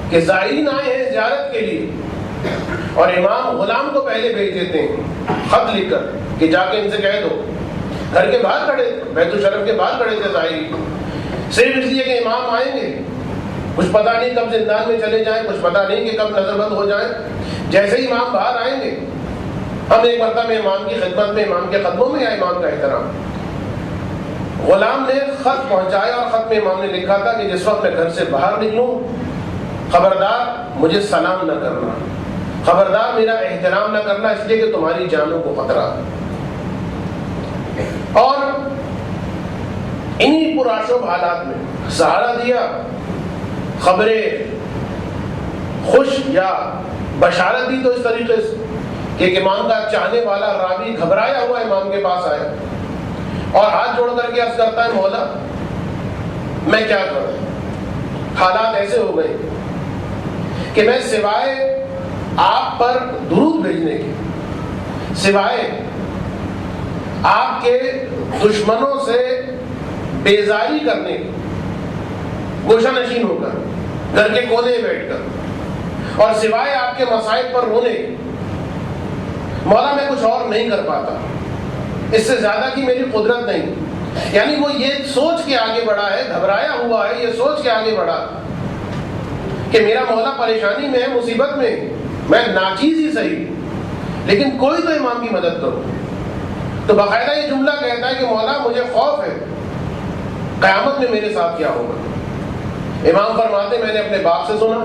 کہ زائرین آئے ہیں زیارت کے لیے، اور امام غلام کو پہلے بھیج دیتے ہیں خط لکھ کر کہ جا کے ان سے کہہ دو. گھر کے باہر کھڑے، بیت الشرف کے باہر کھڑے تھے زائرین، صرف اس لیے کہ امام آئیں گے. کچھ پتہ نہیں کب زندان میں چلے جائیں، کچھ پتہ نہیں کہ کب نظر بند ہو جائیں. جیسے ہی امام باہر آئیں گے، ہم ایک مرتبہ امام کی خدمت میں، امام کے قدموں میں یا امام کا احترام. غلام نے خط پہنچایا اور خط میں امام نے لکھا تھا کہ جس وقت میں گھر سے باہر نکلوں خبردار مجھے سلام نہ کرنا، خبردار میرا احترام نہ کرنا، اس لیے کہ تمہاری جانوں کو خطرہ. اور انہی پرآشوب حالات میں سہارا دیا، خبریں خوش یا بشارت دی تو اس طریقے سے کہ ایک امام کا چاہنے والا راوی گھبرایا ہوا امام کے پاس آیا اور ہاتھ جوڑ کر کے عرض کرتا ہے مولا میں کیا کروں، حالات ایسے ہو گئے کہ میں سوائے آپ پر درود بھیجنے کے، سوائے آپ کے دشمنوں سے بیزاری کرنے کی، گوشہ نشین ہو کر گھر کے کونے میں بیٹھ کر، اور سوائے آپ کے مصائب پر رونے کی، مولا میں کچھ اور نہیں کر پاتا، اس سے زیادہ کی میری قدرت نہیں. یعنی وہ یہ سوچ کے آگے بڑھا ہے، گھبرایا ہوا ہے، یہ سوچ کے آگے بڑھا کہ میرا مولا پریشانی میں ہے، مصیبت میں، میں ناچیز ہی صحیح لیکن کوئی تو امام کی مدد کرو. تو باقاعدہ یہ جملہ کہتا ہے کہ مولا مجھے خوف ہے قیامت میں میرے ساتھ کیا ہوگا. امام فرماتے میں نے اپنے باپ سے سنا،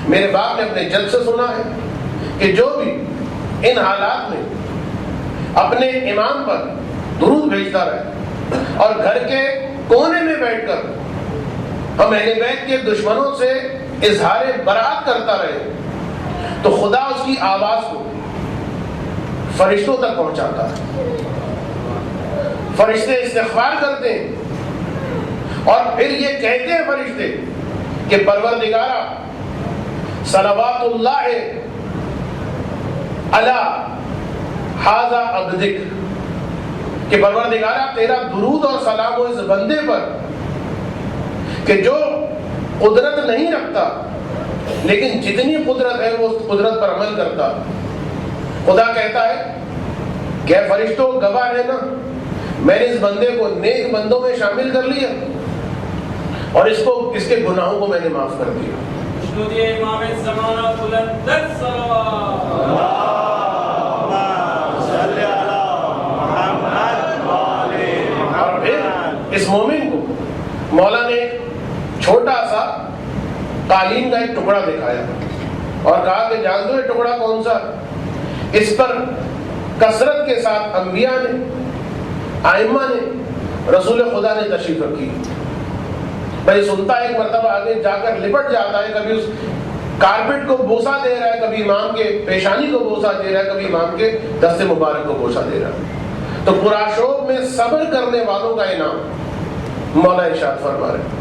میرے باپ نے اپنے جد سے سنا ہے کہ جو بھی ان حالات میں اپنے امام پر درود بھیجتا رہے اور گھر کے کونے میں بیٹھ کر ہم اہل بیت کے دشمنوں سے اظہار برات کرتا رہے تو خدا اس کی آواز کو فرشتوں تک پہنچاتا ہے. فرشتے استغفار کرتے ہیں اور پھر یہ کہتے ہیں فرشتے کہ پروردگارا صلوات اللہ علی ھذا عبدک، کہ پروردگارا تیرا درود اور سلام ہو اس بندے پر کہ جو قدرت نہیں رکھتا لیکن جتنی قدرت ہے وہ اس قدرت پر عمل کرتا. خدا کہتا ہے کہ اے فرشتوں گواہ ہے نا، میں نے اس بندے کو نیک بندوں میں شامل کر لیا اور اس کو اس کے گناہوں کو میں نے معاف کر دیا. امام زمانہ بلند اور پھر اس مومن کو مولا نے ایک چھوٹا سا قالین کا ایک ٹکڑا دکھایا اور کہا کہ جان دو یہ ٹکڑا کون سا، اس پر کثرت کے ساتھ انبیاء نے، ائمہ نے، رسول خدا نے تشریف رکھی. بھائی سنتا ہے ایک مرتبہ آگے جا کر لپٹ جاتا ہے، کبھی اس کارپٹ کو بوسہ دے رہا ہے، کبھی امام کے پیشانی کو بوسہ دے رہا ہے، کبھی امام کے دست مبارک کو بوسہ دے رہا ہے. تو پرآشوب میں صبر کرنے والوں کا انعام مولا ارشاد فرما رہے ہیں